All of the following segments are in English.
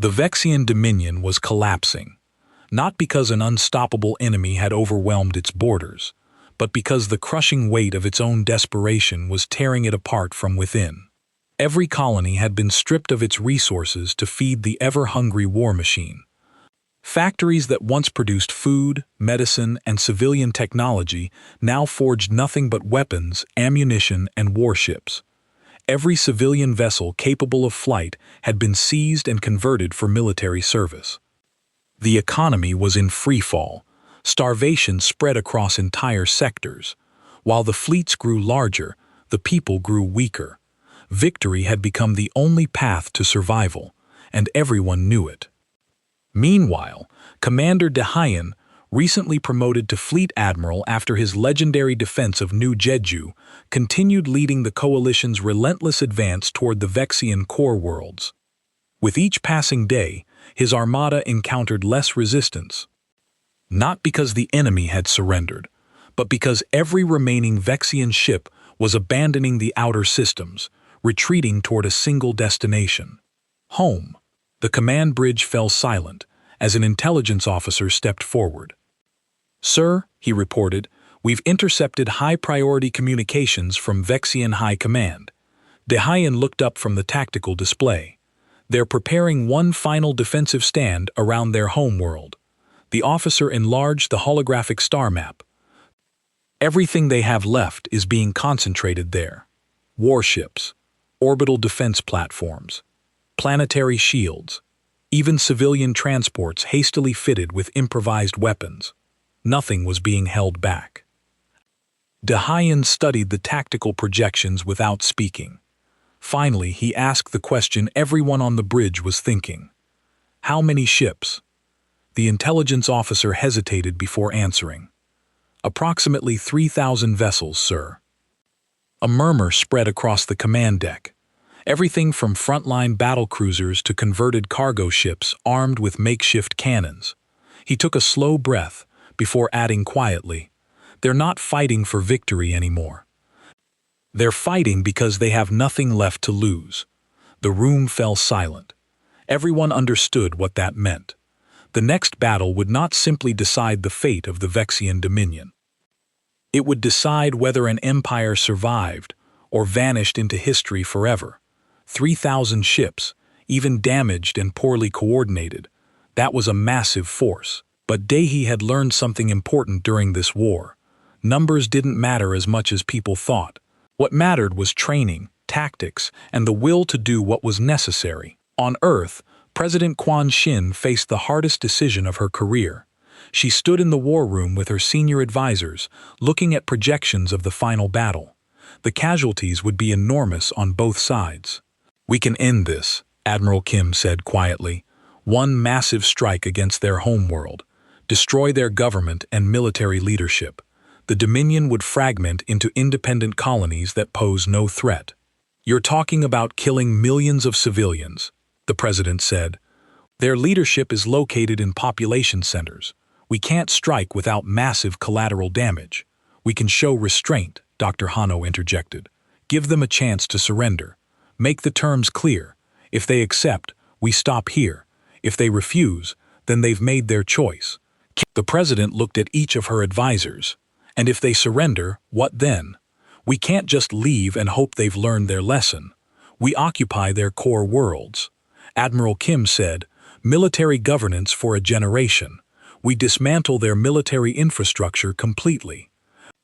The Vexian dominion was collapsing, not because an unstoppable enemy had overwhelmed its borders, but because the crushing weight of its own desperation was tearing it apart from within. Every colony had been stripped of its resources to feed the ever-hungry war machine. Factories that once produced food, medicine, and civilian technology now forged nothing but weapons, ammunition, and warships. Every civilian vessel capable of flight had been seized and converted for military service. The economy was in freefall. Starvation spread across entire sectors. While the fleets grew larger, the people grew weaker. Victory had become the only path to survival, and everyone knew it. Meanwhile, Commander Dehayan, recently promoted to Fleet Admiral after his legendary defense of New Jeju, continued leading the coalition's relentless advance toward the Vexian core worlds. With each passing day, his armada encountered less resistance. Not because the enemy had surrendered, but because every remaining Vexian ship was abandoning the outer systems, retreating toward a single destination: home. The command bridge fell silent as an intelligence officer stepped forward. "Sir," he reported, "we've intercepted high-priority communications from Vexian High Command." Dehayan looked up from the tactical display. "They're preparing one final defensive stand around their home world." The officer enlarged the holographic star map. "Everything they have left is being concentrated there. Warships, orbital defense platforms, planetary shields, even civilian transports hastily fitted with improvised weapons. Nothing was being held back." Dehayan studied the tactical projections without speaking. Finally, he asked the question everyone on the bridge was thinking. "How many ships?" The intelligence officer hesitated before answering. "Approximately 3,000 vessels, sir." A murmur spread across the command deck. Everything from frontline battlecruisers to converted cargo ships armed with makeshift cannons. He took a slow breath before adding quietly, "They're not fighting for victory anymore. They're fighting because they have nothing left to lose." The room fell silent. Everyone understood what that meant. The next battle would not simply decide the fate of the Vexian dominion. It would decide whether an empire survived or vanished into history forever. 3,000 ships, even damaged and poorly coordinated. That was a massive force. But Dehi had learned something important during this war. Numbers didn't matter as much as people thought. What mattered was training, tactics, and the will to do what was necessary. On Earth, President Quan Shin faced the hardest decision of her career. She stood in the war room with her senior advisors, looking at projections of the final battle. The casualties would be enormous on both sides. "We can end this," Admiral Kim said quietly. "One massive strike against their homeworld. Destroy their government and military leadership. The Dominion would fragment into independent colonies that pose no threat." "You're talking about killing millions of civilians," the president said. "Their leadership is located in population centers. We can't strike without massive collateral damage." "We can show restraint," Dr. Hano interjected. "Give them a chance to surrender. Make the terms clear. If they accept, we stop here. If they refuse, then they've made their choice." The president looked at each of her advisors. "And if they surrender, what then? We can't just leave and hope they've learned their lesson. We occupy their core worlds." Admiral Kim said, "Military governance for a generation. We dismantle their military infrastructure completely.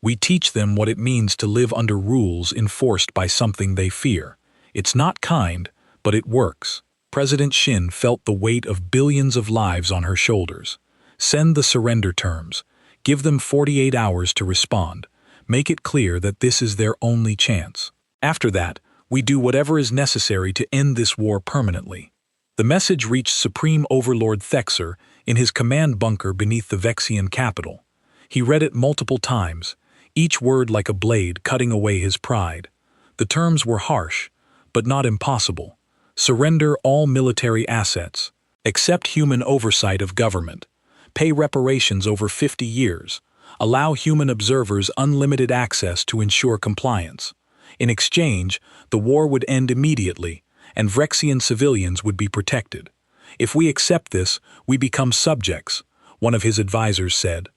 We teach them what it means to live under rules enforced by something they fear. It's not kind, but it works." President Shin felt the weight of billions of lives on her shoulders. "Send the surrender terms. Give them 48 hours to respond. Make it clear that this is their only chance. After that, we do whatever is necessary to end this war permanently." The message reached Supreme Overlord Thexer in his command bunker beneath the Vexian capital. He read it multiple times, each word like a blade cutting away his pride. The terms were harsh, but not impossible. Surrender all military assets. Accept human oversight of government. Pay reparations over 50 years. Allow human observers unlimited access to ensure compliance. In exchange, the war would end immediately, and Vexian civilians would be protected. If we accept this, we become subjects, one of his advisors said.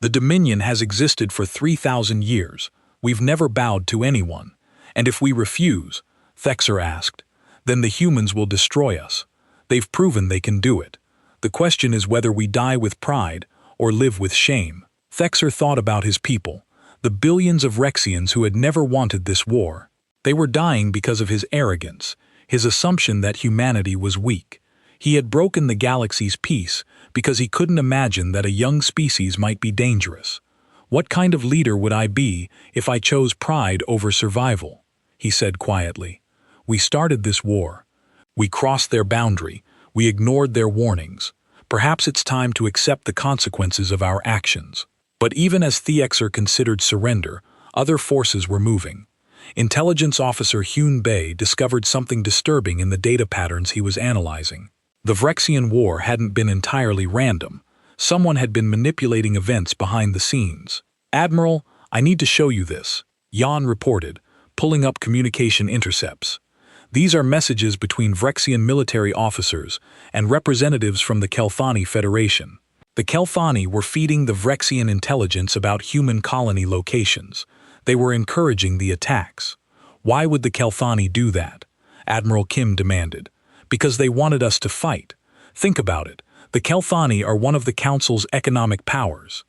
The Dominion has existed for 3,000 years. We've never bowed to anyone. And if we refuse, Thexer asked, then the humans will destroy us. They've proven they can do it. The question is whether we die with pride or live with shame. Thexer thought about his people, the billions of Rexians who had never wanted this war. They were dying because of his arrogance, his assumption that humanity was weak. He had broken the galaxy's peace because he couldn't imagine that a young species might be dangerous. What kind of leader would I be if I chose pride over survival? He said quietly. We started this war. We crossed their boundary. We ignored their warnings. Perhaps it's time to accept the consequences of our actions. But even as Thexer considered surrender, other forces were moving. Intelligence Officer Hyun Bae discovered something disturbing in the data patterns he was analyzing. The Vrexian War hadn't been entirely random. Someone had been manipulating events behind the scenes. Admiral, I need to show you this, Jan reported, pulling up communication intercepts. These are messages between Vrexian military officers and representatives from the Kelthani Federation. The Kelthani were feeding the Vrexian intelligence about human colony locations. They were encouraging the attacks. Why would the Kelthani do that? Admiral Kim demanded. Because they wanted us to fight. Think about it. The Kelthani are one of the Council's economic powers.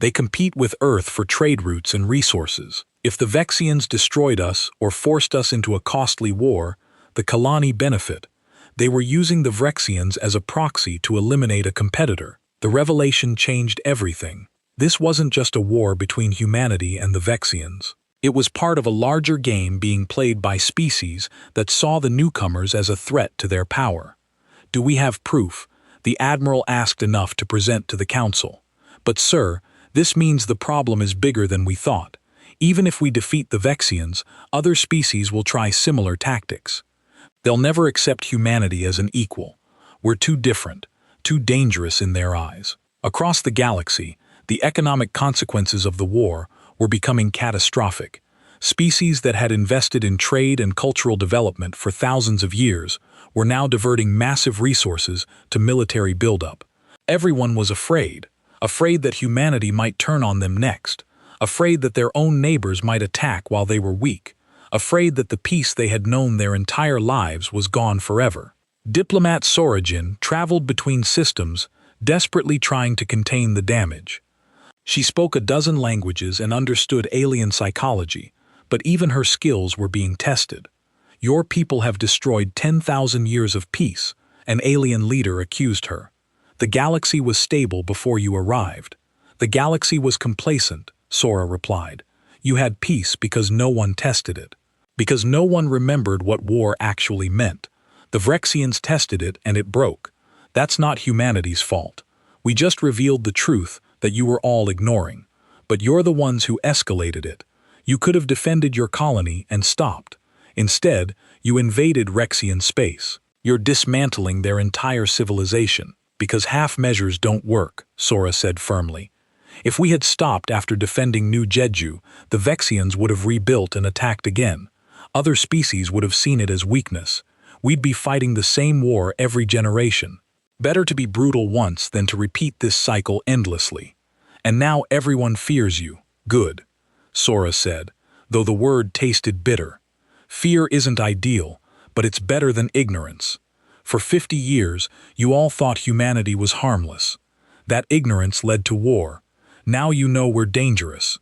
They compete with Earth for trade routes and resources. If the Vexians destroyed us or forced us into a costly war, the Kalani benefit. They were using the Vrexians as a proxy to eliminate a competitor. The revelation changed everything. This wasn't just a war between humanity and the Vexians. It was part of a larger game being played by species that saw the newcomers as a threat to their power. Do we have proof? The Admiral asked enough to present to the Council. But sir, this means the problem is bigger than we thought. Even if we defeat the Vexians, other species will try similar tactics. They'll never accept humanity as an equal. We're too different, too dangerous in their eyes. Across the galaxy, the economic consequences of the war were becoming catastrophic. Species that had invested in trade and cultural development for thousands of years were now diverting massive resources to military buildup. Everyone was afraid that humanity might turn on them next, afraid that their own neighbors might attack while they were weak, afraid that the peace they had known their entire lives was gone forever. Diplomat Sorajin traveled between systems, desperately trying to contain the damage. She spoke a dozen languages and understood alien psychology, but even her skills were being tested. Your people have destroyed 10,000 years of peace, an alien leader accused her. The galaxy was stable before you arrived. The galaxy was complacent, Sora replied. You had peace because no one tested it. Because no one remembered what war actually meant. The Vrexians tested it and it broke. That's not humanity's fault. We just revealed the truth that you were all ignoring. But you're the ones who escalated it. You could have defended your colony and stopped. Instead, you invaded Rexian space. You're dismantling their entire civilization. Because half measures don't work, Sora said firmly. If we had stopped after defending New Jeju, the Vexians would have rebuilt and attacked again. Other species would have seen it as weakness. We'd be fighting the same war every generation. Better to be brutal once than to repeat this cycle endlessly. And now everyone fears you. Good, Sora said, though the word tasted bitter. Fear isn't ideal, but it's better than ignorance. For 50 years, you all thought humanity was harmless. That ignorance led to war. Now you know we're dangerous.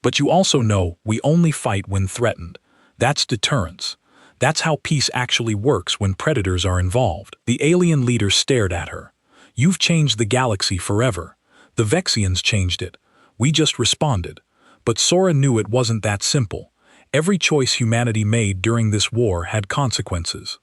But you also know we only fight when threatened. That's deterrence. That's how peace actually works when predators are involved. The alien leader stared at her. You've changed the galaxy forever. The Vexians changed it. We just responded. But Sora knew it wasn't that simple. Every choice humanity made during this war had consequences.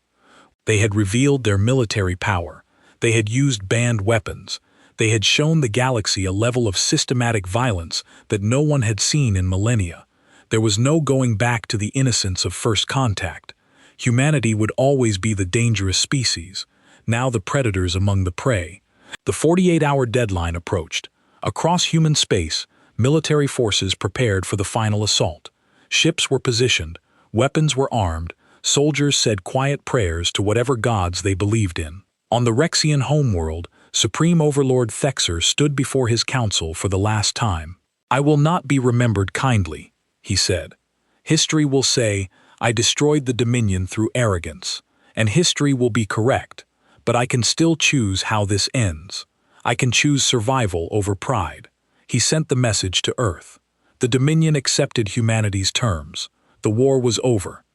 They had revealed their military power. They had used banned weapons. They had shown the galaxy a level of systematic violence that no one had seen in millennia. There was no going back to the innocence of first contact. Humanity would always be the dangerous species, now the predators among the prey. The 48-hour deadline approached. Across human space, military forces prepared for the final assault. Ships were positioned, weapons were armed, soldiers said quiet prayers to whatever gods they believed in. On the Rexian homeworld, Supreme Overlord Thexer stood before his council for the last time. "I will not be remembered kindly," he said. "History will say, I destroyed the Dominion through arrogance, and history will be correct, but I can still choose how this ends. I can choose survival over pride." He sent the message to Earth. The Dominion accepted humanity's terms. The war was over.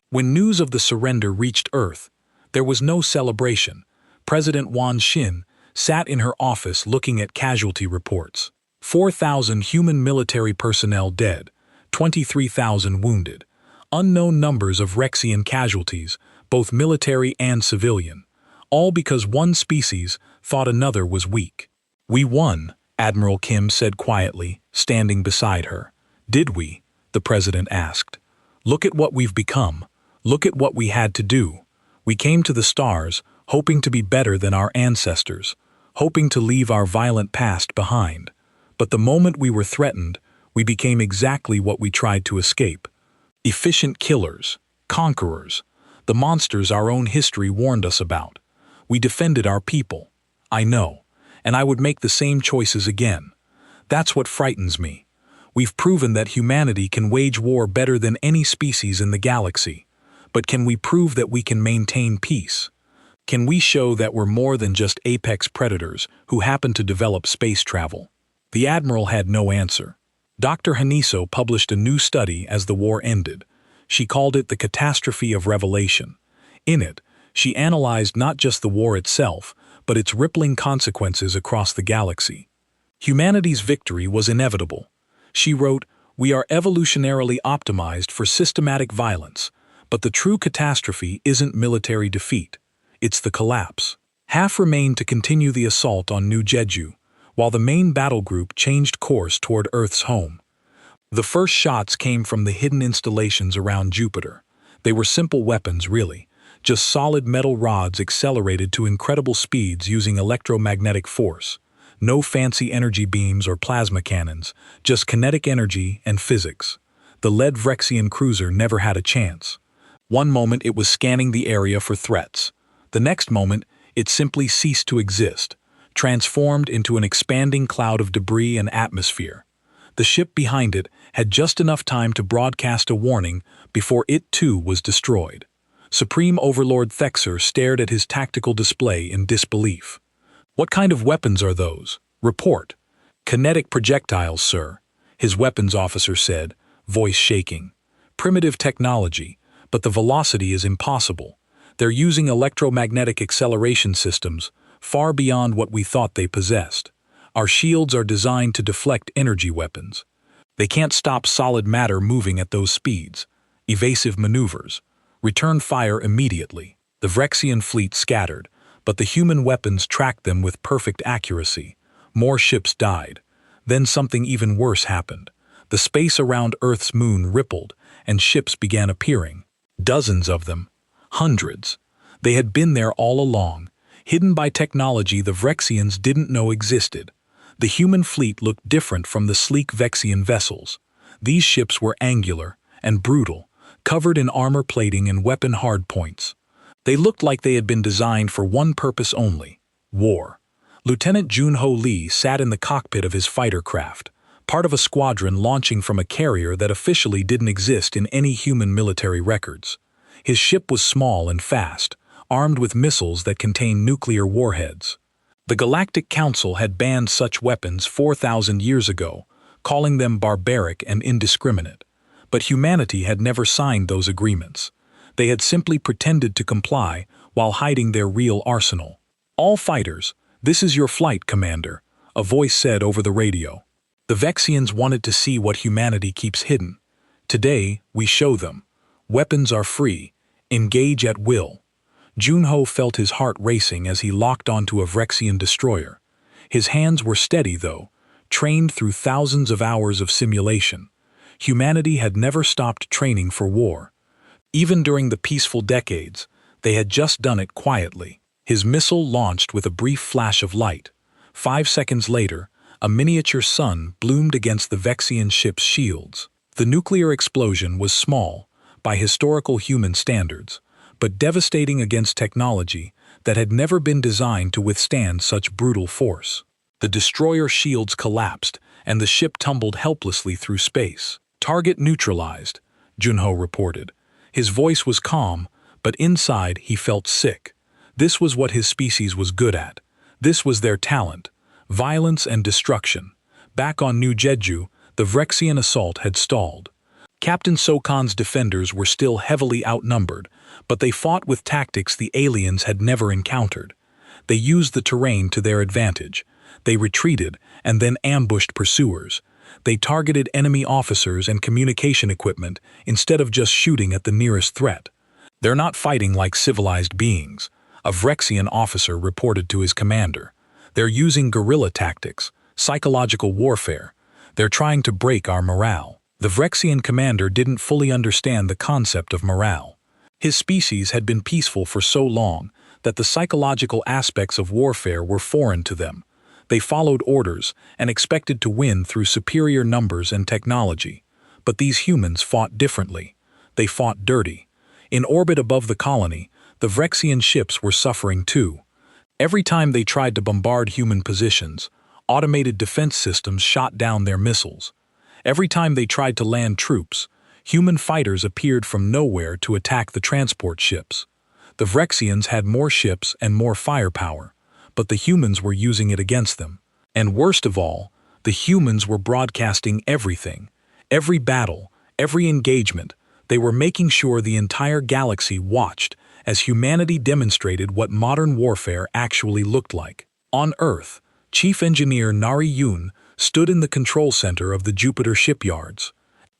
When news of the surrender reached Earth, there was no celebration. President Wan Xin sat in her office looking at casualty reports. 4,000 human military personnel dead, 23,000 wounded. Unknown numbers of Rexian casualties, both military and civilian. All because one species thought another was weak. "We won," Admiral Kim said quietly, standing beside her. "Did we?" the president asked. "Look at what we've become. Look at what we had to do. We came to the stars, hoping to be better than our ancestors, hoping to leave our violent past behind. But the moment we were threatened, we became exactly what we tried to escape. Efficient killers, conquerors, the monsters our own history warned us about. We defended our people. I know, and I would make the same choices again. That's what frightens me. We've proven that humanity can wage war better than any species in the galaxy. But can we prove that we can maintain peace? Can we show that we're more than just apex predators who happen to develop space travel?" The admiral had no answer. Dr. Haniso published a new study as the war ended. She called it the Catastrophe of Revelation. In it, she analyzed not just the war itself, but its rippling consequences across the galaxy. Humanity's victory was inevitable. She wrote, "We are evolutionarily optimized for systematic violence, but the true catastrophe isn't military defeat. It's the collapse." Half remained to continue the assault on New Jeju, while the main battle group changed course toward Earth's home. The first shots came from the hidden installations around Jupiter. They were simple weapons, really, just solid metal rods accelerated to incredible speeds using electromagnetic force. No fancy energy beams or plasma cannons, just kinetic energy and physics. The lead Vrexian cruiser never had a chance. One moment it was scanning the area for threats. The next moment, it simply ceased to exist, transformed into an expanding cloud of debris and atmosphere. The ship behind it had just enough time to broadcast a warning before it too was destroyed. Supreme Overlord Thexer stared at his tactical display in disbelief. "What kind of weapons are those? Report." "Kinetic projectiles, sir," his weapons officer said, voice shaking. "Primitive technology, but the velocity is impossible. They're using electromagnetic acceleration systems, far beyond what we thought they possessed. Our shields are designed to deflect energy weapons. They can't stop solid matter moving at those speeds. Evasive maneuvers. Return fire immediately." The Vrexian fleet scattered, but the human weapons tracked them with perfect accuracy. More ships died. Then something even worse happened. The space around Earth's moon rippled, and ships began appearing. Dozens of them. Hundreds. They had been there all along, hidden by technology the Vrexians didn't know existed. The human fleet looked different from the sleek Vexian vessels. These ships were angular and brutal, covered in armor plating and weapon hardpoints. They looked like they had been designed for one purpose only: war. Lieutenant Junho Lee sat in the cockpit of his fighter craft, part of a squadron launching from a carrier that officially didn't exist in any human military records. His ship was small and fast, armed with missiles that contained nuclear warheads. The Galactic Council had banned such weapons 4,000 years ago, calling them barbaric and indiscriminate. But humanity had never signed those agreements. They had simply pretended to comply while hiding their real arsenal. "All fighters, this is your flight, Commander," a voice said over the radio. The Vexians wanted to see what humanity keeps hidden. Today, we show them. Weapons are free. Engage at will. Junho felt his heart racing as he locked onto a Vrexian destroyer. His hands were steady, though, trained through thousands of hours of simulation. Humanity had never stopped training for war. Even during the peaceful decades, they had just done it quietly. His missile launched with a brief flash of light. 5 seconds later, a miniature sun bloomed against the Vexian ship's shields. The nuclear explosion was small, by historical human standards, but devastating against technology that had never been designed to withstand such brutal force. The destroyer shields collapsed, and the ship tumbled helplessly through space. "Target neutralized," Junho reported. His voice was calm, but inside he felt sick. This was what his species was good at. This was their talent: violence and destruction. Back on New Jeju, the Vrexian assault had stalled. Captain Sokan's defenders were still heavily outnumbered, but they fought with tactics the aliens had never encountered. They used the terrain to their advantage. They retreated and then ambushed pursuers. They targeted enemy officers and communication equipment instead of just shooting at the nearest threat. "They're not fighting like civilized beings," a Vrexian officer reported to his commander. "They're using guerrilla tactics, psychological warfare. They're trying to break our morale." The Vrexian commander didn't fully understand the concept of morale. His species had been peaceful for so long that the psychological aspects of warfare were foreign to them. They followed orders and expected to win through superior numbers and technology. But these humans fought differently. They fought dirty. In orbit above the colony, the Vrexian ships were suffering too. Every time they tried to bombard human positions, automated defense systems shot down their missiles. Every time they tried to land troops, human fighters appeared from nowhere to attack the transport ships. The Vrexians had more ships and more firepower, but the humans were using it against them. And worst of all, the humans were broadcasting everything. Every battle, every engagement. They were making sure the entire galaxy watched as humanity demonstrated what modern warfare actually looked like. On Earth, Chief Engineer Nari Yoon stood in the control center of the Jupiter shipyards.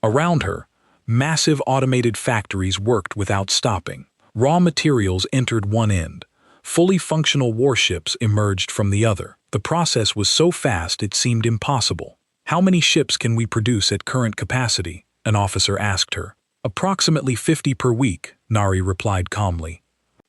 Around her, massive automated factories worked without stopping. Raw materials entered one end. Fully functional warships emerged from the other. The process was so fast it seemed impossible. "How many ships can we produce at current capacity?" an officer asked her. "Approximately 50 per week," Nari replied calmly.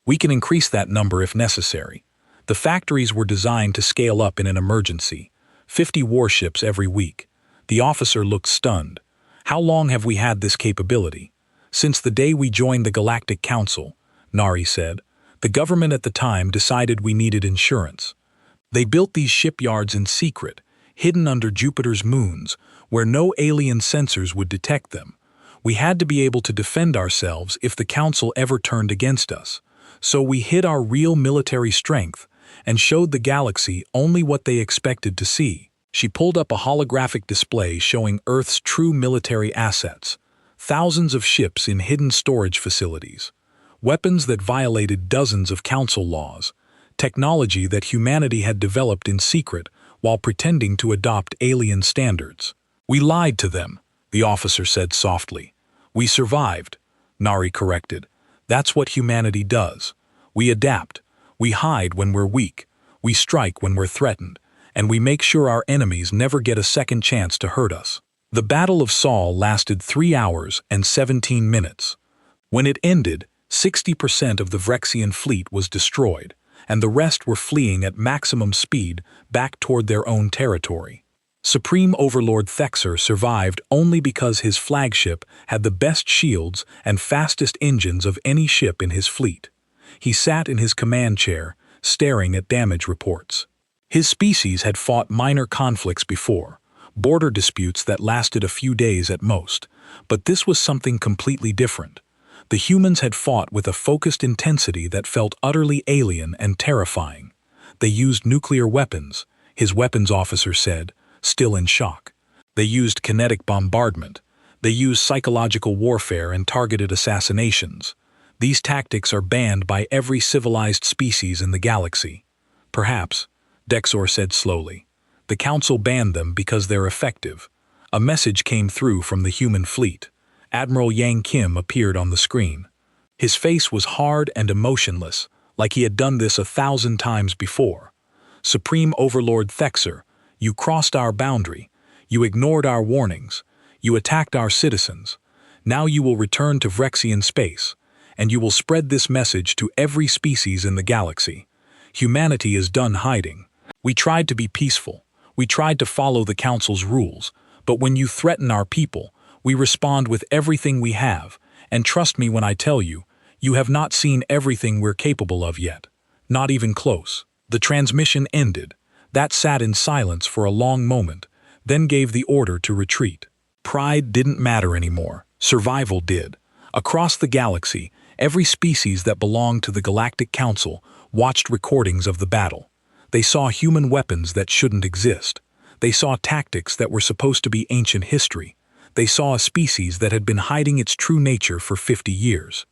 "We can increase that number if necessary." The factories were designed to scale up in an emergency. 50 warships every week. The officer looked stunned. "How long have we had this capability?" "Since the day we joined the Galactic Council," Nari said. "The government at the time decided we needed insurance. They built these shipyards in secret, hidden under Jupiter's moons, where no alien sensors would detect them. We had to be able to defend ourselves if the Council ever turned against us. So we hid our real military strength and showed the galaxy only what they expected to see." She pulled up a holographic display showing Earth's true military assets. Thousands of ships in hidden storage facilities. Weapons that violated dozens of Council laws. Technology that humanity had developed in secret while pretending to adopt alien standards. "We lied to them," the officer said softly. "We survived," Nari corrected. "That's what humanity does. We adapt. We hide when we're weak. We strike when we're threatened. And we make sure our enemies never get a second chance to hurt us." The Battle of Saul lasted 3 hours and 17 minutes. When it ended, 60% of the Vrexian fleet was destroyed, and the rest were fleeing at maximum speed back toward their own territory. Supreme Overlord Thexer survived only because his flagship had the best shields and fastest engines of any ship in his fleet. He sat in his command chair, staring at damage reports. His species had fought minor conflicts before, border disputes that lasted a few days at most, but this was something completely different. The humans had fought with a focused intensity that felt utterly alien and terrifying. They used nuclear weapons, his weapons officer said, still in shock. They used kinetic bombardment. They used psychological warfare and targeted assassinations. These tactics are banned by every civilized species in the galaxy. "Perhaps," Dexor said slowly. "The Council banned them because they're effective." A message came through from the human fleet. Admiral Yang Kim appeared on the screen. His face was hard and emotionless, like he had done this 1,000 times before. "Supreme Overlord Thexer, you crossed our boundary. You ignored our warnings. You attacked our citizens. Now you will return to Vrexian space, and you will spread this message to every species in the galaxy. Humanity is done hiding. We tried to be peaceful. We tried to follow the Council's rules, but when you threaten our people, we respond with everything we have, and trust me when I tell you, you have not seen everything we're capable of yet." Not even close. The transmission ended. That sat in silence for a long moment, then gave the order to retreat. Pride didn't matter anymore. Survival did. Across the galaxy, every species that belonged to the Galactic Council watched recordings of the battle. They saw human weapons that shouldn't exist. They saw tactics that were supposed to be ancient history. They saw a species that had been hiding its true nature for 50 years.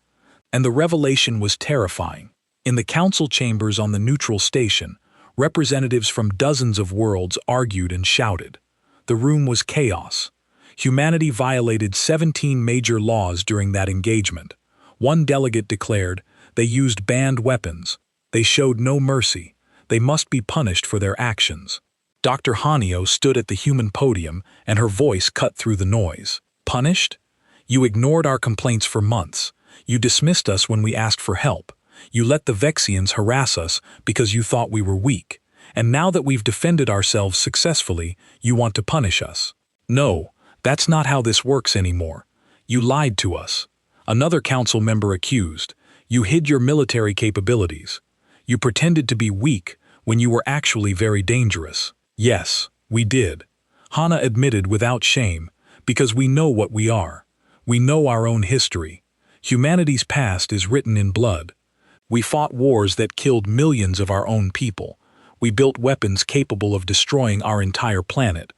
And the revelation was terrifying. In the council chambers on the neutral station, representatives from dozens of worlds argued and shouted. The room was chaos. Humanity violated 17 major laws during that engagement. One delegate declared, they used banned weapons. They showed no mercy. They must be punished for their actions. Dr. Hanio stood at the human podium, and her voice cut through the noise. Punished? You ignored our complaints for months. You dismissed us when we asked for help. You let the Vexians harass us because you thought we were weak. And now that we've defended ourselves successfully, you want to punish us. No, that's not how this works anymore. You lied to us. Another council member accused. You hid your military capabilities. You pretended to be weak when you were actually very dangerous. Yes, we did. Hana admitted without shame, because we know what we are. We know our own history. Humanity's past is written in blood. We fought wars that killed millions of our own people. We built weapons capable of destroying our entire planet.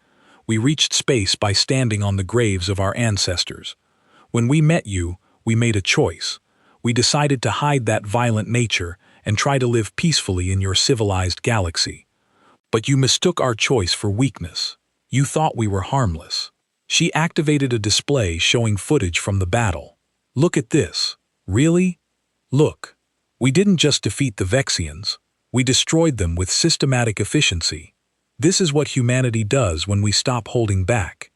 We reached space by standing on the graves of our ancestors. When we met you, we made a choice. We decided to hide that violent nature and try to live peacefully in your civilized galaxy. But you mistook our choice for weakness. You thought we were harmless. She activated a display showing footage from the battle. Look at this. Really? Look. We didn't just defeat the Vexians. We destroyed them with systematic efficiency. This is what humanity does when we stop holding back.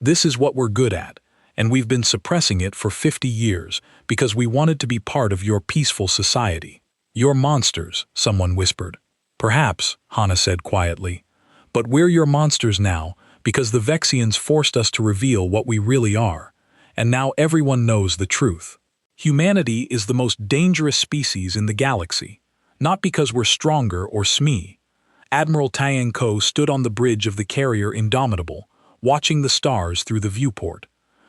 This is what we're good at, and we've been suppressing it for 50 years because we wanted to be part of your peaceful society. You're monsters, someone whispered. Perhaps, Hana said quietly. But we're your monsters now because the Vexians forced us to reveal what we really are, and now everyone knows the truth. Humanity is the most dangerous species in the galaxy, not because we're stronger or Smee. Admiral Tang Ko stood on the bridge of the carrier Indomitable, watching the stars through the viewport.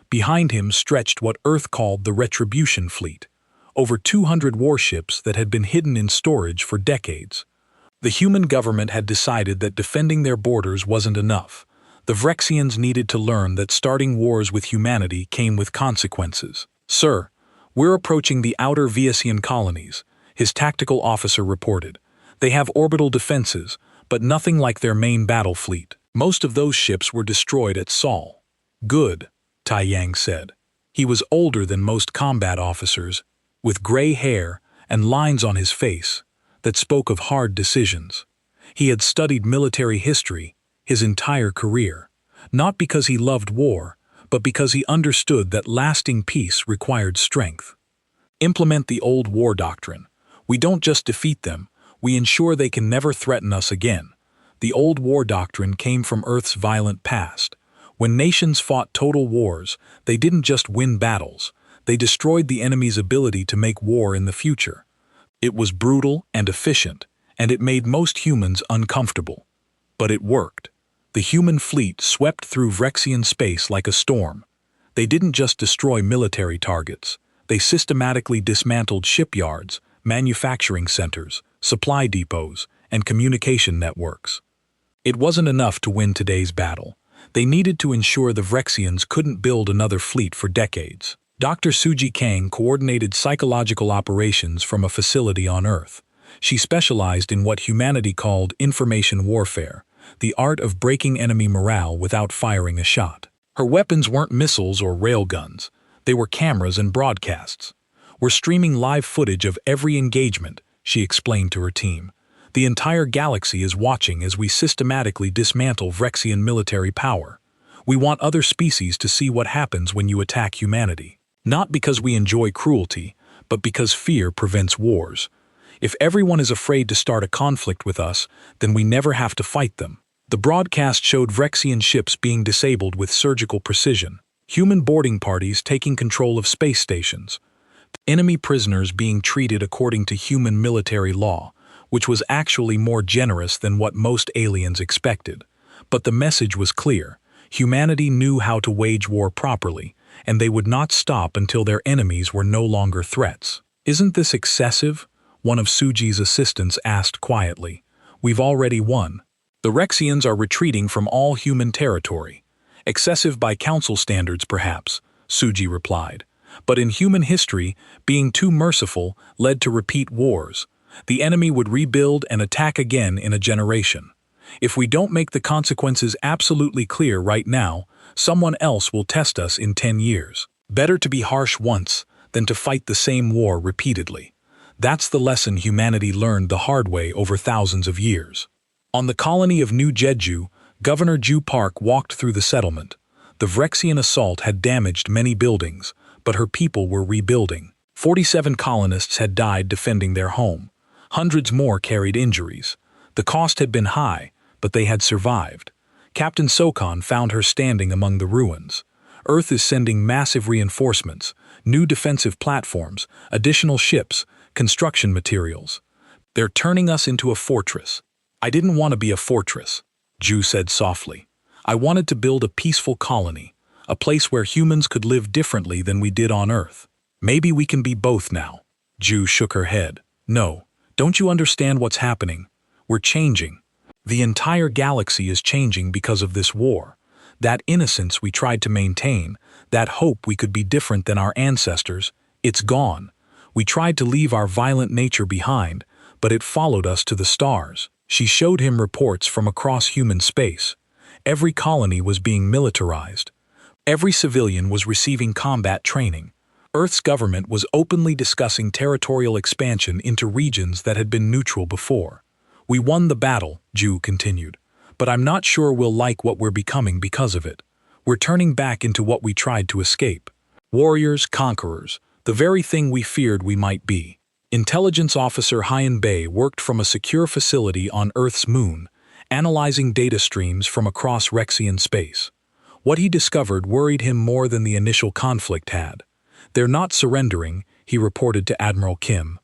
Behind him stretched what Earth called the Retribution Fleet, over 200 warships that had been hidden in storage for decades. The human government had decided that defending their borders wasn't enough. The Vexians needed to learn that starting wars with humanity came with consequences. Sir, we're approaching the outer Viasian colonies, his tactical officer reported. They have orbital defenses, but nothing like their main battle fleet. Most of those ships were destroyed at Sol. Good, Tai Yang said. He was older than most combat officers, with gray hair and lines on his face that spoke of hard decisions. He had studied military history his entire career, not because he loved war, but because he understood that lasting peace required strength. Implement the old war doctrine. We don't just defeat them, we ensure they can never threaten us again. The old war doctrine came from Earth's violent past. When nations fought total wars, they didn't just win battles, they destroyed the enemy's ability to make war in the future. It was brutal and efficient, and it made most humans uncomfortable. But it worked. The human fleet swept through Vexian space like a storm. They didn't just destroy military targets. They systematically dismantled shipyards, manufacturing centers, supply depots, and communication networks. It wasn't enough to win today's battle. They needed to ensure the Vexians couldn't build another fleet for decades. Dr. Suji Kang coordinated psychological operations from a facility on Earth. She specialized in what humanity called information warfare, the art of breaking enemy morale without firing a shot. Her weapons weren't missiles or railguns. They were cameras and broadcasts. We're streaming live footage of every engagement, she explained to her team. The entire galaxy is watching as we systematically dismantle Vexian military power. We want other species to see what happens when you attack humanity. Not because we enjoy cruelty, but because fear prevents wars. If everyone is afraid to start a conflict with us, then we never have to fight them. The broadcast showed Vexian ships being disabled with surgical precision, human boarding parties taking control of space stations, enemy prisoners being treated according to human military law, which was actually more generous than what most aliens expected. But the message was clear. Humanity knew how to wage war properly, and they would not stop until their enemies were no longer threats. "Isn't this excessive?" one of Suji's assistants asked quietly. "We've already won. The Rexians are retreating from all human territory." "Excessive by council standards, perhaps," Suji replied. "But in human history, being too merciful led to repeat wars. The enemy would rebuild and attack again in a generation. If we don't make the consequences absolutely clear right now, someone else will test us in 10 years. Better to be harsh once than to fight the same war repeatedly." That's the lesson humanity learned the hard way over thousands of years. On the colony of New Jeju, Governor Ju Park walked through the settlement. The Vrexian assault had damaged many buildings, but her people were rebuilding. 47 colonists had died defending their home. Hundreds more carried injuries. The cost had been high, but they had survived. Captain Sokon found her standing among the ruins. Earth is sending massive reinforcements, new defensive platforms, additional ships, construction materials. They're turning us into a fortress. "I didn't want to be a fortress," Ju said softly. "I wanted to build a peaceful colony, a place where humans could live differently than we did on Earth. Maybe we can be both now." Ju shook her head. "No, don't you understand what's happening? We're changing. The entire galaxy is changing because of this war. That innocence we tried to maintain, that hope we could be different than our ancestors, it's gone. We tried to leave our violent nature behind, but it followed us to the stars." She showed him reports from across human space. Every colony was being militarized. Every civilian was receiving combat training. Earth's government was openly discussing territorial expansion into regions that had been neutral before. "We won the battle," Ju continued, "but I'm not sure we'll like what we're becoming because of it. We're turning back into what we tried to escape. Warriors, conquerors, the very thing we feared we might be." Intelligence Officer Hyan Bei worked from a secure facility on Earth's moon, analyzing data streams from across Rexian space. What he discovered worried him more than the initial conflict had. "They're not surrendering," he reported to Admiral Kim.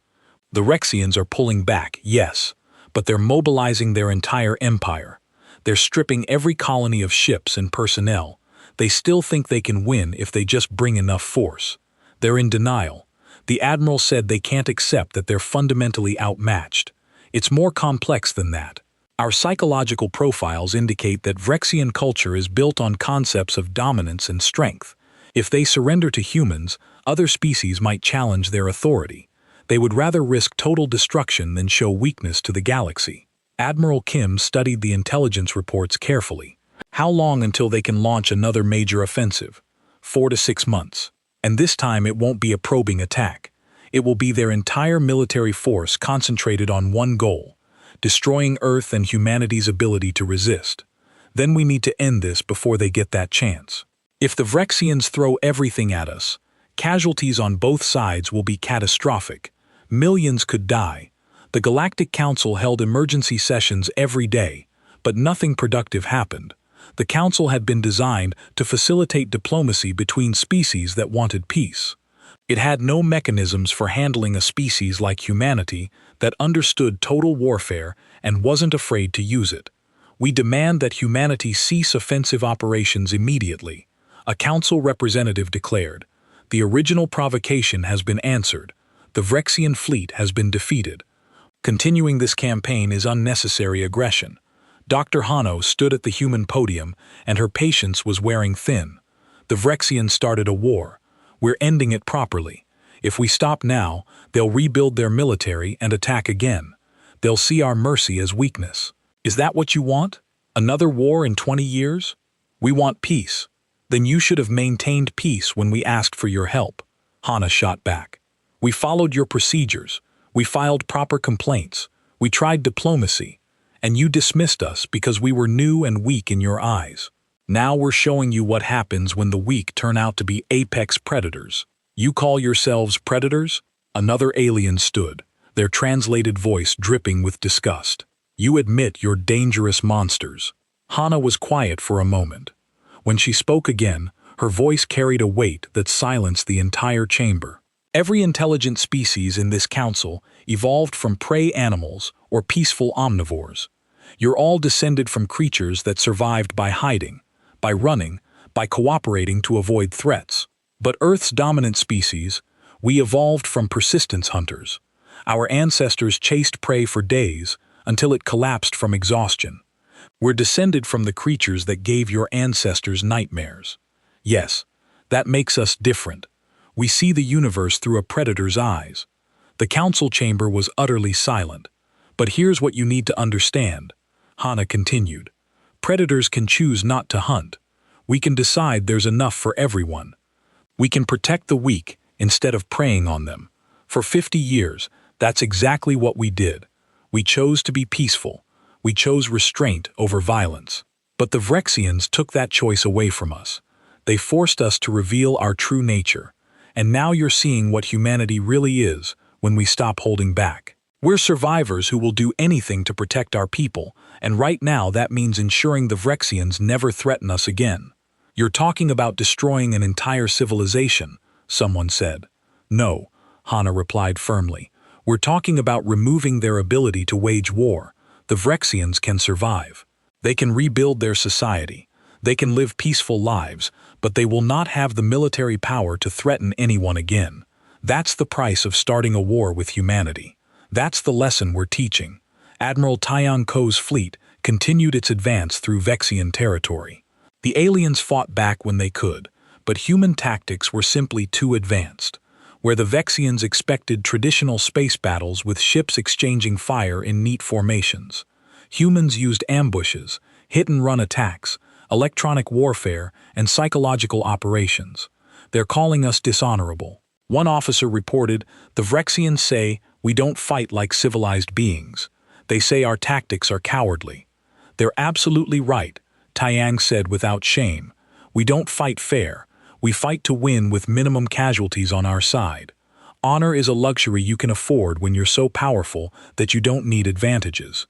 "The Rexians are pulling back, yes, but they're mobilizing their entire empire. They're stripping every colony of ships and personnel. They still think they can win if they just bring enough force. They're in denial. The Admiral said they can't accept that they're fundamentally outmatched. It's more complex than that. Our psychological profiles indicate that Vrexian culture is built on concepts of dominance and strength. If they surrender to humans, other species might challenge their authority. They would rather risk total destruction than show weakness to the galaxy." Admiral Kim studied the intelligence reports carefully. "How long until they can launch another major offensive?" 4 to 6 months. "And this time it won't be a probing attack. It will be their entire military force concentrated on one goal, destroying Earth and humanity's ability to resist. Then we need to end this before they get that chance. If the Vrexians throw everything at us, casualties on both sides will be catastrophic. Millions could die. The Galactic Council held emergency sessions every day, but nothing productive happened. The Council had been designed to facilitate diplomacy between species that wanted peace. It had no mechanisms for handling a species like humanity that understood total warfare and wasn't afraid to use it. We demand that humanity cease offensive operations immediately," a Council representative declared. "The original provocation has been answered. The Vrexian fleet has been defeated. Continuing this campaign is unnecessary aggression." Dr. Hano stood at the human podium, and her patience was wearing thin. "The Vrexians started a war. We're ending it properly. If we stop now, they'll rebuild their military and attack again. They'll see our mercy as weakness. Is that what you want? Another war in 20 years? We want peace. Then you should have maintained peace when we asked for your help." Hana shot back. "We followed your procedures. We filed proper complaints. We tried diplomacy. And you dismissed us because we were new and weak in your eyes. Now we're showing you what happens when the weak turn out to be apex predators. You call yourselves predators?" Another alien stood, their translated voice dripping with disgust. "You admit you're dangerous monsters." Hana was quiet for a moment. When she spoke again, her voice carried a weight that silenced the entire chamber. "Every intelligent species in this council evolved from prey animals or peaceful omnivores. You're all descended from creatures that survived by hiding, by running, by cooperating to avoid threats. But Earth's dominant species, we evolved from persistence hunters. Our ancestors chased prey for days until it collapsed from exhaustion. We're descended from the creatures that gave your ancestors nightmares. Yes, that makes us different. We see the universe through a predator's eyes. The council chamber was utterly silent. But here's what you need to understand, Hana continued. Predators can choose not to hunt. We can decide there's enough for everyone. We can protect the weak instead of preying on them. For 50 years, that's exactly what we did. We chose to be peaceful. We chose restraint over violence. But the Vrexians took that choice away from us. They forced us to reveal our true nature. And now you're seeing what humanity really is when we stop holding back. We're survivors who will do anything to protect our people, and right now that means ensuring the Vrexians never threaten us again. You're talking about destroying an entire civilization, someone said. No, Hana replied firmly. We're talking about removing their ability to wage war. The Vrexians can survive. They can rebuild their society. They can live peaceful lives, but they will not have the military power to threaten anyone again. That's the price of starting a war with humanity. That's the lesson we're teaching. Admiral Taiyan Ko's fleet continued its advance through Vexian territory. The aliens fought back when they could, but human tactics were simply too advanced. Where the Vexians expected traditional space battles with ships exchanging fire in neat formations, humans used ambushes, hit-and-run attacks, electronic warfare, and psychological operations. They're calling us dishonorable. One officer reported, the Vrexians say, we don't fight like civilized beings. They say our tactics are cowardly. They're absolutely right, Taiyang said without shame. We don't fight fair. We fight to win with minimum casualties on our side. Honor is a luxury you can afford when you're so powerful that you don't need advantages.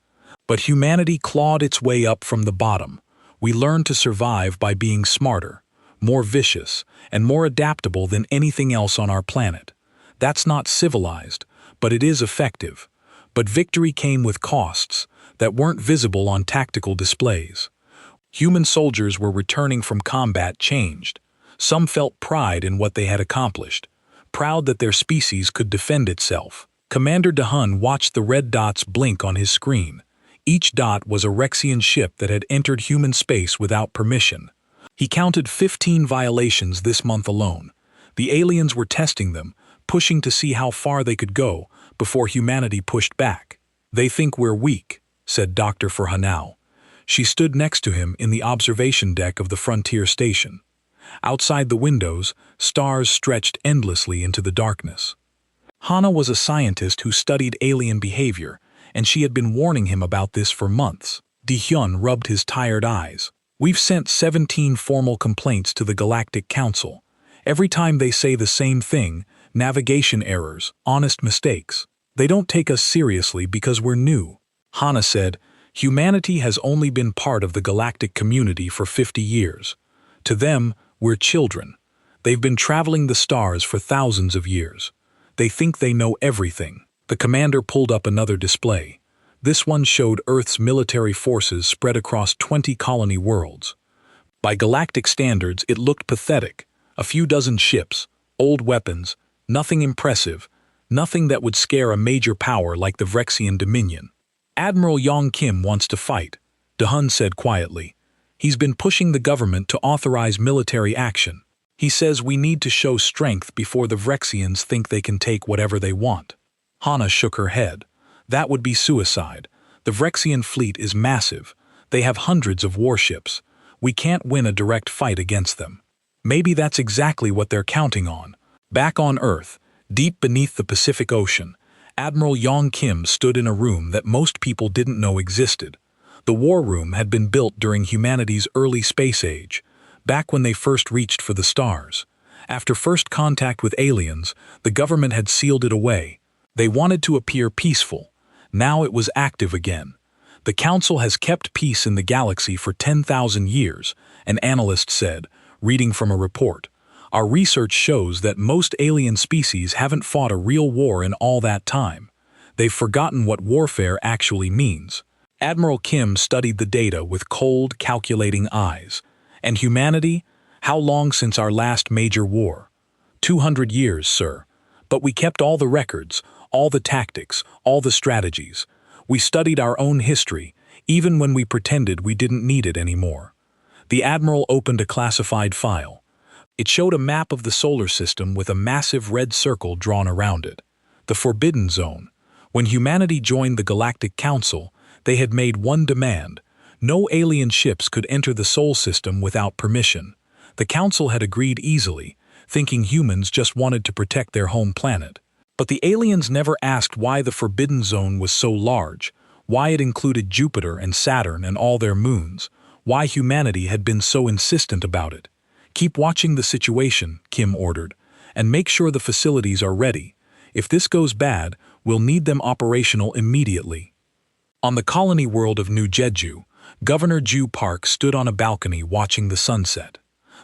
But humanity clawed its way up from the bottom. We learned to survive by being smarter, more vicious, and more adaptable than anything else on our planet. That's not civilized, but it is effective. But victory came with costs that weren't visible on tactical displays. Human soldiers were returning from combat changed. Some felt pride in what they had accomplished, proud that their species could defend itself. Commander Dahun watched the red dots blink on his screen. Each dot was a Rexian ship that had entered human space without permission. He counted 15 violations this month alone. The aliens were testing them, pushing to see how far they could go before humanity pushed back. They think we're weak, said Dr. Hanao. She stood next to him in the observation deck of the frontier station. Outside the windows, stars stretched endlessly into the darkness. Hana was a scientist who studied alien behavior, and she had been warning him about this for months. Di-hyun rubbed his tired eyes. We've sent 17 formal complaints to the Galactic Council. Every time they say the same thing, navigation errors, honest mistakes. They don't take us seriously because we're new. Hana said, humanity has only been part of the galactic community for 50 years. To them, we're children. They've been traveling the stars for thousands of years. They think they know everything. The commander pulled up another display. This one showed Earth's military forces spread across 20 colony worlds. By galactic standards, it looked pathetic. A few dozen ships, old weapons, nothing impressive, nothing that would scare a major power like the Vrexian Dominion. Admiral Yong Kim wants to fight, Dahun said quietly. He's been pushing the government to authorize military action. He says we need to show strength before the Vrexians think they can take whatever they want. Hana shook her head. That would be suicide. The Vrexian fleet is massive. They have hundreds of warships. We can't win a direct fight against them. Maybe that's exactly what they're counting on. Back on Earth, deep beneath the Pacific Ocean, Admiral Yong Kim stood in a room that most people didn't know existed. The war room had been built during humanity's early space age, back when they first reached for the stars. After first contact with aliens, the government had sealed it away. They wanted to appear peaceful. Now it was active again. The Council has kept peace in the galaxy for 10,000 years, an analyst said, reading from a report. Our research shows that most alien species haven't fought a real war in all that time. They've forgotten what warfare actually means. Admiral Kim studied the data with cold, calculating eyes. And humanity? How long since our last major war? 200 years, sir. But we kept all the records, all the tactics, all the strategies. We studied our own history, even when we pretended we didn't need it anymore. The Admiral opened a classified file. It showed a map of the solar system with a massive red circle drawn around it. The Forbidden Zone. When humanity joined the Galactic Council, they had made one demand. No alien ships could enter the Sol system without permission. The Council had agreed easily, thinking humans just wanted to protect their home planet. But the aliens never asked why the Forbidden Zone was so large, why it included Jupiter and Saturn and all their moons, why humanity had been so insistent about it. Keep watching the situation, Kim ordered, and make sure the facilities are ready. If this goes bad, we'll need them operational immediately. On the colony world of New Jeju, Governor Ju Park stood on a balcony watching the sunset.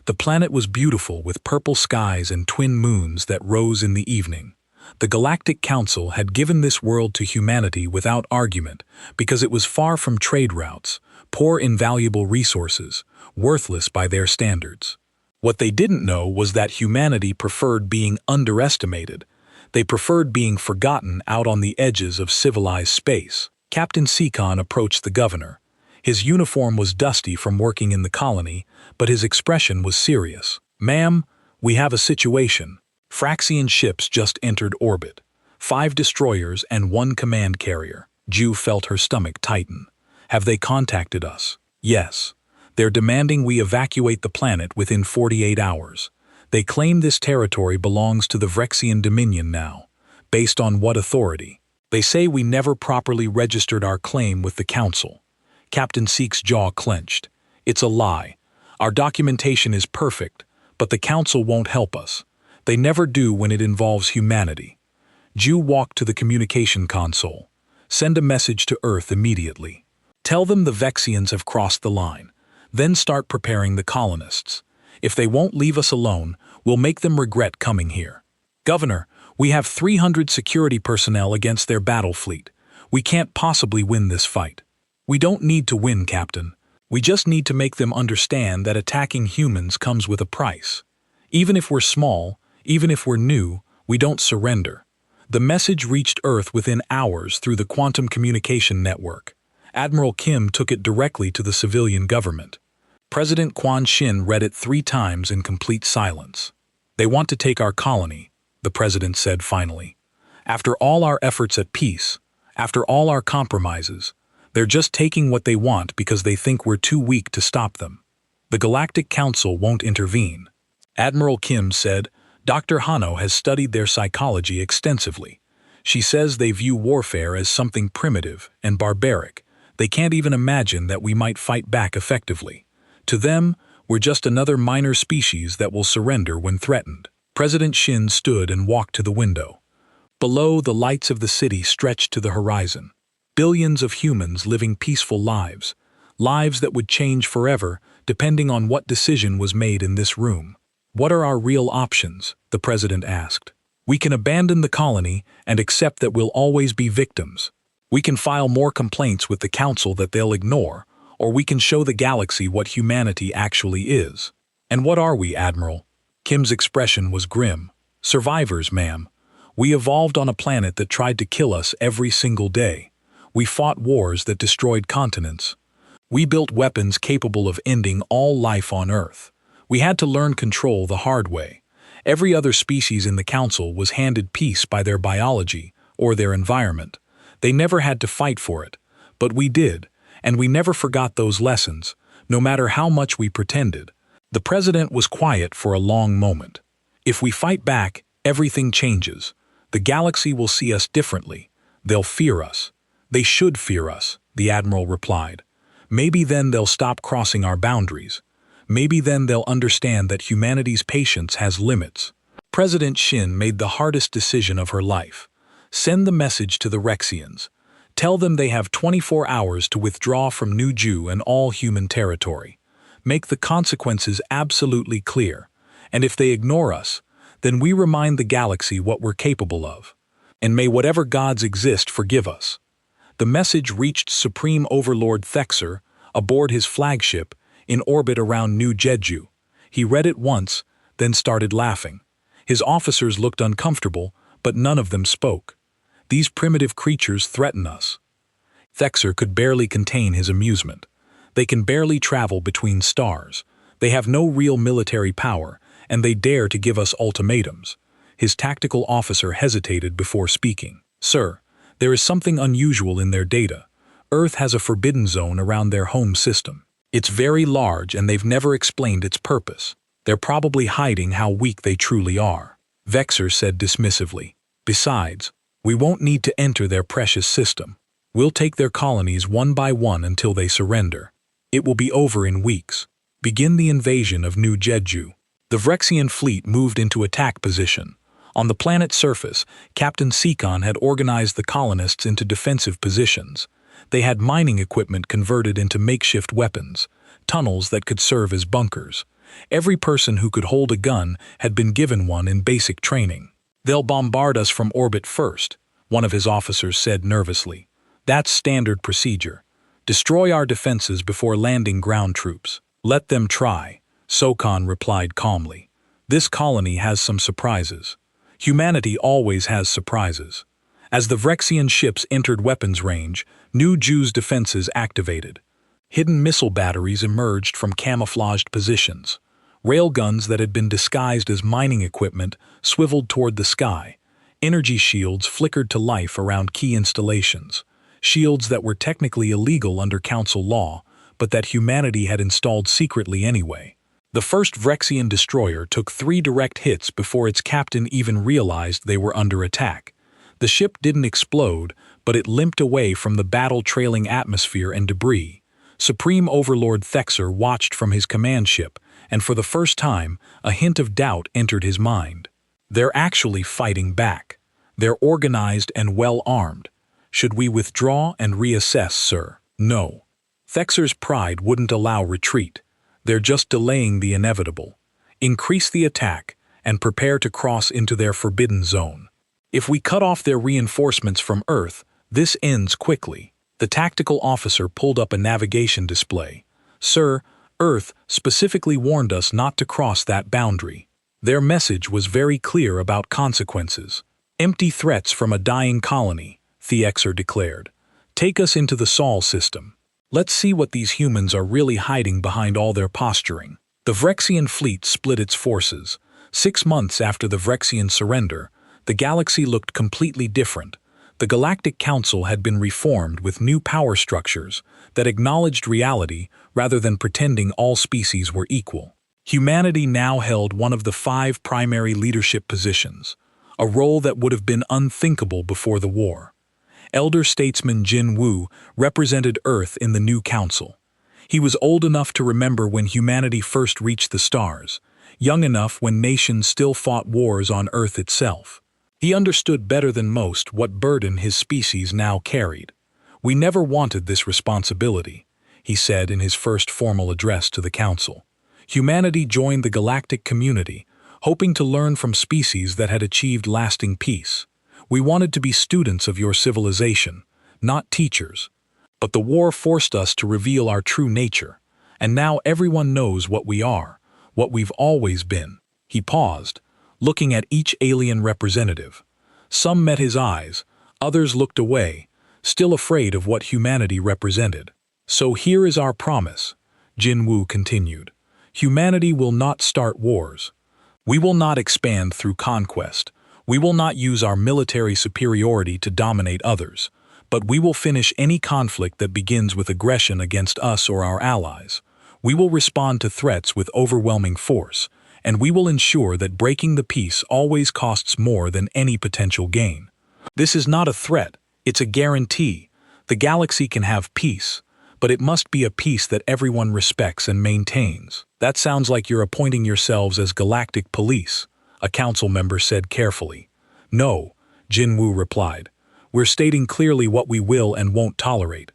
The planet was beautiful with purple skies and twin moons that rose in the evening. The Galactic Council had given this world to humanity without argument because it was far from trade routes, poor in valuable resources, worthless by their standards. What they didn't know was that humanity preferred being underestimated. They preferred being forgotten out on the edges of civilized space. Captain Seacon approached the governor. His uniform was dusty from working in the colony, but his expression was serious. "Ma'am, we have a situation. Fraxian ships just entered orbit. 5 destroyers and 1 command carrier." Ju felt her stomach tighten. "Have they contacted us?" "Yes. They're demanding we evacuate the planet within 48 hours. They claim this territory belongs to the Vrexian Dominion now. Based on what authority? They say we never properly registered our claim with the Council." Captain Seek's jaw clenched. "It's a lie. Our documentation is perfect, but the Council won't help us. They never do when it involves humanity." Ju walked to the communication console. "Send a message to Earth immediately. Tell them the Vexians have crossed the line. Then start preparing the colonists. If they won't leave us alone, we'll make them regret coming here. Governor, we have 300 security personnel against their battle fleet. We can't possibly win this fight." "We don't need to win, Captain. We just need to make them understand that attacking humans comes with a price. Even if we're small, even if we're new, we don't surrender." The message reached Earth within hours through the quantum communication network. Admiral Kim took it directly to the civilian government. President Quan Shin read it 3 times in complete silence. "They want to take our colony," the president said finally. "After all our efforts at peace, after all our compromises, they're just taking what they want because they think we're too weak to stop them. The Galactic Council won't intervene." Admiral Kim said, "Dr. Hano has studied their psychology extensively. She says they view warfare as something primitive and barbaric. They can't even imagine that we might fight back effectively. To them, we're just another minor species that will surrender when threatened." President Shin stood and walked to the window. Below, the lights of the city stretched to the horizon. Billions of humans living peaceful lives, lives that would change forever depending on what decision was made in this room. "What are our real options?" the president asked. "We can abandon the colony and accept that we'll always be victims. We can file more complaints with the Council that they'll ignore, or we can show the galaxy what humanity actually is." "And what are we, Admiral?" Kim's expression was grim. "Survivors, ma'am. We evolved on a planet that tried to kill us every single day. We fought wars that destroyed continents. We built weapons capable of ending all life on Earth. We had to learn control the hard way. Every other species in the Council was handed peace by their biology or their environment. They never had to fight for it, but we did, and we never forgot those lessons, no matter how much we pretended." The president was quiet for a long moment. "If we fight back, everything changes. The galaxy will see us differently. They'll fear us." "They should fear us," the admiral replied. "Maybe then they'll stop crossing our boundaries. Maybe then they'll understand that humanity's patience has limits." President Shin made the hardest decision of her life. Send the message to the Rexians. Tell them they have 24 hours to withdraw from New Jew and all human territory. Make the consequences absolutely clear. And if they ignore us, then we remind the galaxy what we're capable of. and may whatever gods exist forgive us. The message reached Supreme Overlord Thexer, aboard his flagship, in orbit around New Jeju. He read it once, then started laughing. His officers looked uncomfortable, but none of them spoke. These primitive creatures threaten us. Thexer could barely contain his amusement. They can barely travel between stars. They have no real military power, and they dare to give us ultimatums. His tactical officer hesitated before speaking. Sir, there is something unusual in their data. Earth has a forbidden zone around their home system. It's very large and they've never explained its purpose. They're probably hiding how weak they truly are. Vexer said dismissively. Besides, we won't need to enter their precious system. We'll take their colonies one by one until they surrender. It will be over in weeks. Begin the invasion of New Jeju. The Vrexian fleet moved into attack position. On the planet's surface, Captain Seacon had organized the colonists into defensive positions. They had mining equipment converted into makeshift weapons, tunnels that could serve as bunkers. Every person who could hold a gun had been given one in basic training. They'll bombard us from orbit first, one of his officers said nervously. That's standard procedure. Destroy our defenses before landing ground troops. Let them try, Sokon replied calmly. This colony has some surprises. Humanity always has surprises. As the Vrexian ships entered weapons range, New Jew's defenses activated. Hidden missile batteries emerged from camouflaged positions. Railguns that had been disguised as mining equipment swiveled toward the sky. Energy shields flickered to life around key installations. Shields that were technically illegal under Council law, but that humanity had installed secretly anyway. The first Vrexian destroyer took 3 direct hits before its captain even realized they were under attack. The ship didn't explode, but it limped away from the battle-trailing atmosphere and debris. Supreme Overlord Thexer watched from his command ship, and for the first time, a hint of doubt entered his mind. They're actually fighting back. They're organized and well-armed. Should we withdraw and reassess, sir? No. Thexer's pride wouldn't allow retreat. They're just delaying the inevitable. Increase the attack and prepare to cross into their forbidden zone. If we cut off their reinforcements from Earth, this ends quickly. The tactical officer pulled up a navigation display. Sir, Earth specifically warned us not to cross that boundary. Their message was very clear about consequences. Empty threats from a dying colony, Thexer declared. Take us into the Sol system. Let's see what these humans are really hiding behind all their posturing. The Vrexian fleet split its forces. 6 months after the Vrexian surrender, the galaxy looked completely different. The Galactic Council had been reformed with new power structures that acknowledged reality rather than pretending all species were equal. Humanity now held one of the 5 primary leadership positions, a role that would have been unthinkable before the war. Elder statesman Jin Wu represented Earth in the new council. He was old enough to remember when humanity first reached the stars, young enough when nations still fought wars on Earth itself. He understood better than most what burden his species now carried. We never wanted this responsibility, he said in his first formal address to the council. Humanity joined the galactic community, hoping to learn from species that had achieved lasting peace. We wanted to be students of your civilization, not teachers. But the war forced us to reveal our true nature, and now everyone knows what we are, what we've always been. He paused, looking at each alien representative. Some met his eyes, others looked away, still afraid of what humanity represented. So here is our promise, Jin Wu continued. Humanity will not start wars. We will not expand through conquest. We will not use our military superiority to dominate others, but we will finish any conflict that begins with aggression against us or our allies. We will respond to threats with overwhelming force, and we will ensure that breaking the peace always costs more than any potential gain. This is not a threat, it's a guarantee. The galaxy can have peace, but it must be a peace that everyone respects and maintains. That sounds like you're appointing yourselves as galactic police, a council member said carefully. No, Jin Wu replied. We're stating clearly what we will and won't tolerate.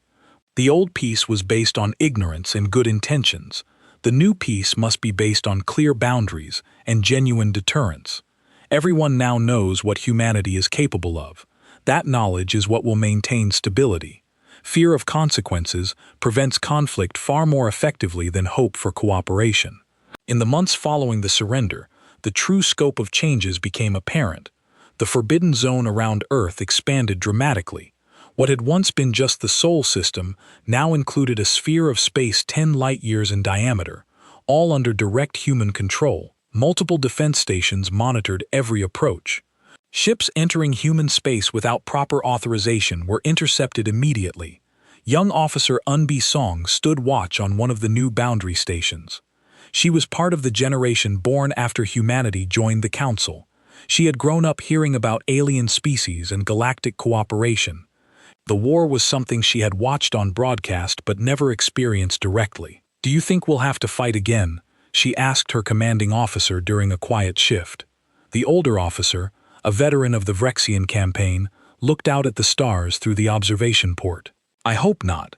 The old peace was based on ignorance and good intentions. The new peace must be based on clear boundaries and genuine deterrence. Everyone now knows what humanity is capable of. That knowledge is what will maintain stability. Fear of consequences prevents conflict far more effectively than hope for cooperation. In the months following the surrender, the true scope of changes became apparent. The forbidden zone around Earth expanded dramatically. What had once been just the Sol system now included a sphere of space 10 light-years in diameter, all under direct human control. Multiple defense stations monitored every approach. Ships entering human space without proper authorization were intercepted immediately. Young Officer Unbi Song stood watch on one of the new boundary stations. She was part of the generation born after humanity joined the Council. She had grown up hearing about alien species and galactic cooperation. The war was something she had watched on broadcast but never experienced directly. "Do you think we'll have to fight again?" she asked her commanding officer during a quiet shift. The older officer, a veteran of the Vrexian campaign, looked out at the stars through the observation port. "I hope not.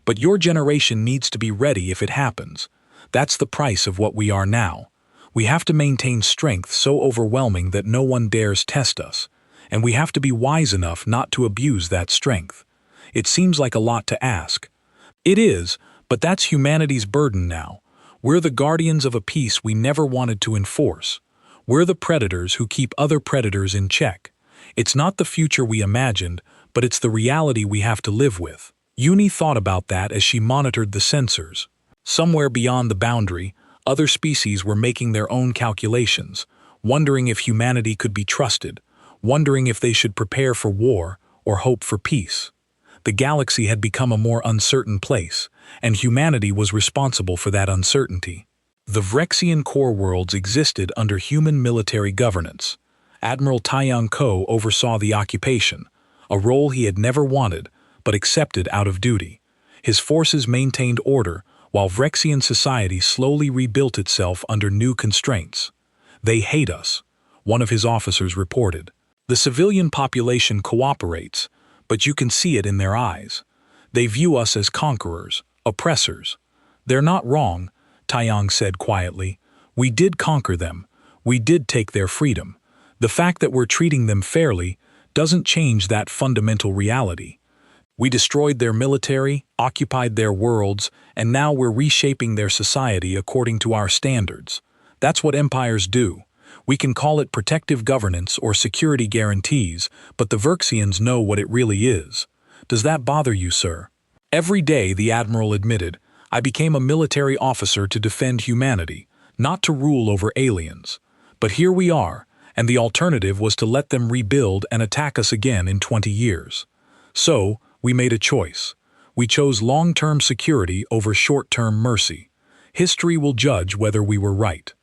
But your generation needs to be ready if it happens. That's the price of what we are now. We have to maintain strength so overwhelming that no one dares test us, and we have to be wise enough not to abuse that strength. It seems like a lot to ask." "It is, but that's humanity's burden now. We're the guardians of a peace we never wanted to enforce. We're the predators who keep other predators in check. It's not the future we imagined, but it's the reality we have to live with." Uni thought about that as she monitored the sensors. Somewhere beyond the boundary, other species were making their own calculations, wondering if humanity could be trusted, wondering if they should prepare for war or hope for peace. The galaxy had become a more uncertain place, and humanity was responsible for that uncertainty. The Vrexian core worlds existed under human military governance. Admiral Taiyang Ko oversaw the occupation, a role he had never wanted, but accepted out of duty. His forces maintained order, while Vrexian society slowly rebuilt itself under new constraints. "They hate us," one of his officers reported. "The civilian population cooperates, but you can see it in their eyes. They view us as conquerors, oppressors." "They're not wrong," Taiyang said quietly. "We did conquer them. We did take their freedom. The fact that we're treating them fairly doesn't change that fundamental reality. We destroyed their military, occupied their worlds, and now we're reshaping their society according to our standards. That's what empires do. We can call it protective governance or security guarantees, but the Verxians know what it really is. Does that bother you, sir?" "Every day," the admiral admitted, "I became a military officer to defend humanity, not to rule over aliens. But here we are, and the alternative was to let them rebuild and attack us again in 20 years. So, we made a choice. We chose long-term security over short-term mercy. History will judge whether we were right."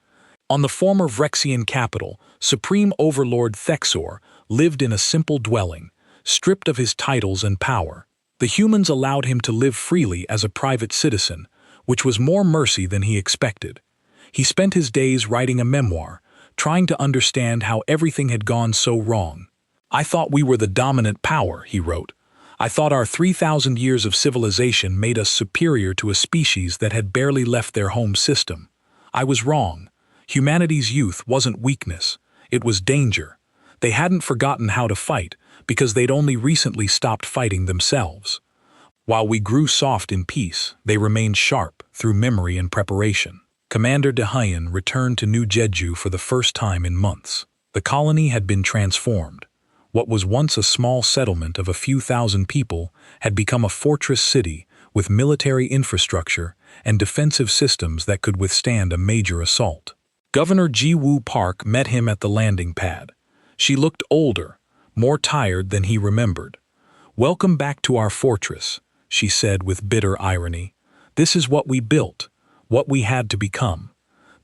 On the former Vrexian capital, Supreme Overlord Thexor lived in a simple dwelling, stripped of his titles and power. The humans allowed him to live freely as a private citizen, which was more mercy than he expected. He spent his days writing a memoir, trying to understand how everything had gone so wrong. "I thought we were the dominant power," he wrote. "I thought our 3,000 years of civilization made us superior to a species that had barely left their home system. I was wrong. Humanity's youth wasn't weakness, it was danger. They hadn't forgotten how to fight, because they'd only recently stopped fighting themselves. While we grew soft in peace, they remained sharp through memory and preparation." Commander De Hayen returned to New Jeju for the first time in months. The colony had been transformed. What was once a small settlement of a few thousand people had become a fortress city with military infrastructure and defensive systems that could withstand a major assault. Governor Ji-Woo Park met him at the landing pad. She looked older, more tired than he remembered. "Welcome back to our fortress," she said with bitter irony. "This is what we built, what we had to become."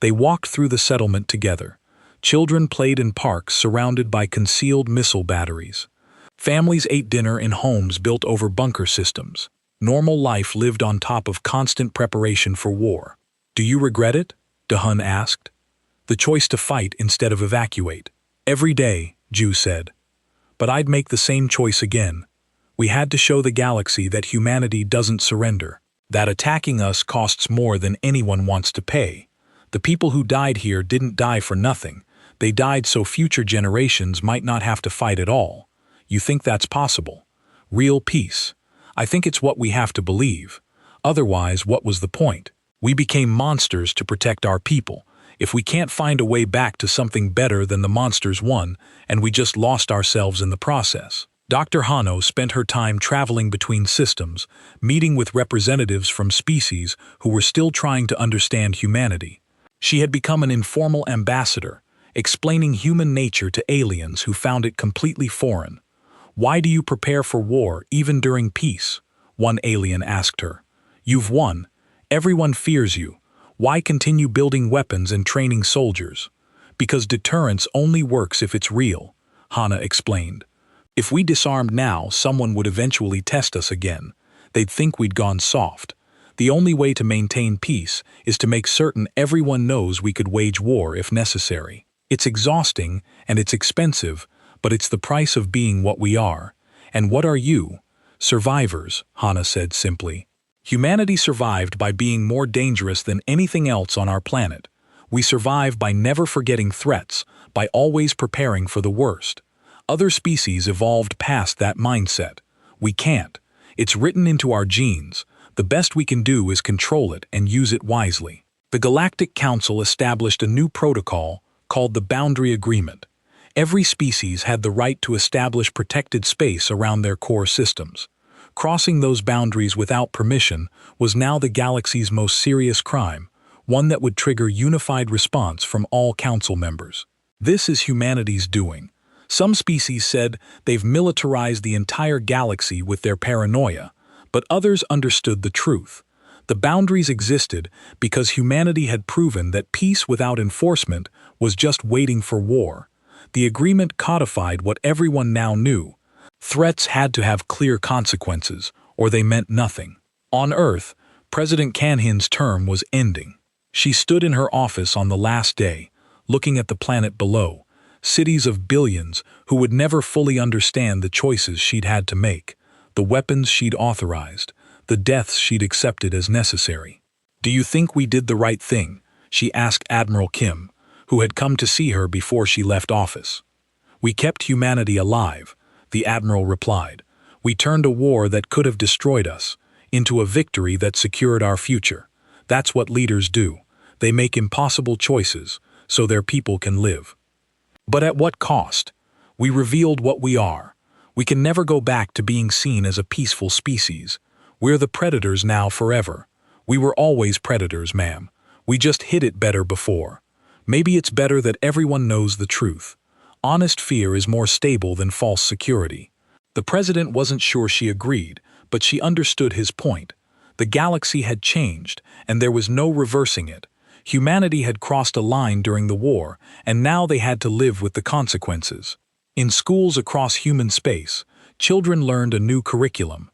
They walked through the settlement together. Children played in parks surrounded by concealed missile batteries. Families ate dinner in homes built over bunker systems. Normal life lived on top of constant preparation for war. "Do you regret it?" De-Hun asked. "The choice to fight instead of evacuate." "Every day," Ju said. "But I'd make the same choice again. We had to show the galaxy that humanity doesn't surrender, that attacking us costs more than anyone wants to pay. The people who died here didn't die for nothing. They died so future generations might not have to fight at all. You think that's possible? Real peace. I think it's what we have to believe. Otherwise, what was the point? We became monsters to protect our people. If we can't find a way back to something better than the monsters won, and we just lost ourselves in the process. Dr. Hano spent her time traveling between systems, meeting with representatives from species who were still trying to understand humanity. She had become an informal ambassador, explaining human nature to aliens who found it completely foreign. "Why do you prepare for war even during peace?" one alien asked her. "You've won. Everyone fears you. Why continue building weapons and training soldiers?" "Because deterrence only works if it's real," Hana explained. "If we disarmed now, someone would eventually test us again. They'd think we'd gone soft. The only way to maintain peace is to make certain everyone knows we could wage war if necessary. It's exhausting and it's expensive, but it's the price of being what we are. And what are you?" "Survivors," Hana said simply. "Humanity survived by being more dangerous than anything else on our planet. We survive by never forgetting threats, by always preparing for the worst. Other species evolved past that mindset. We can't. It's written into our genes. The best we can do is control it and use it wisely." The Galactic Council established a new protocol called the Boundary Agreement. Every species had the right to establish protected space around their core systems. Crossing those boundaries without permission was now the galaxy's most serious crime, one that would trigger unified response from all council members. This is humanity's doing. Some species said they've militarized the entire galaxy with their paranoia, but others understood the truth. The boundaries existed because humanity had proven that peace without enforcement was just waiting for war. The agreement codified what everyone now knew. Threats had to have clear consequences, or they meant nothing. On Earth, President Kanhin's term was ending. She stood in her office on the last day, looking at the planet below, cities of billions who would never fully understand the choices she'd had to make, the weapons she'd authorized, the deaths she'd accepted as necessary. "Do you think we did the right thing?" she asked Admiral Kim, who had come to see her before she left office. "We kept humanity alive," the Admiral replied. "We turned a war that could have destroyed us into a victory that secured our future. That's what leaders do. They make impossible choices so their people can live." But at what cost? We revealed what we are. We can never go back to being seen as a peaceful species. We're the predators now forever. We were always predators, ma'am. We just hid it better before. Maybe it's better that everyone knows the truth. Honest fear is more stable than false security. The president wasn't sure she agreed, but she understood his point. The galaxy had changed, and there was no reversing it. Humanity had crossed a line during the war, and now they had to live with the consequences. In schools across human space, children learned a new curriculum: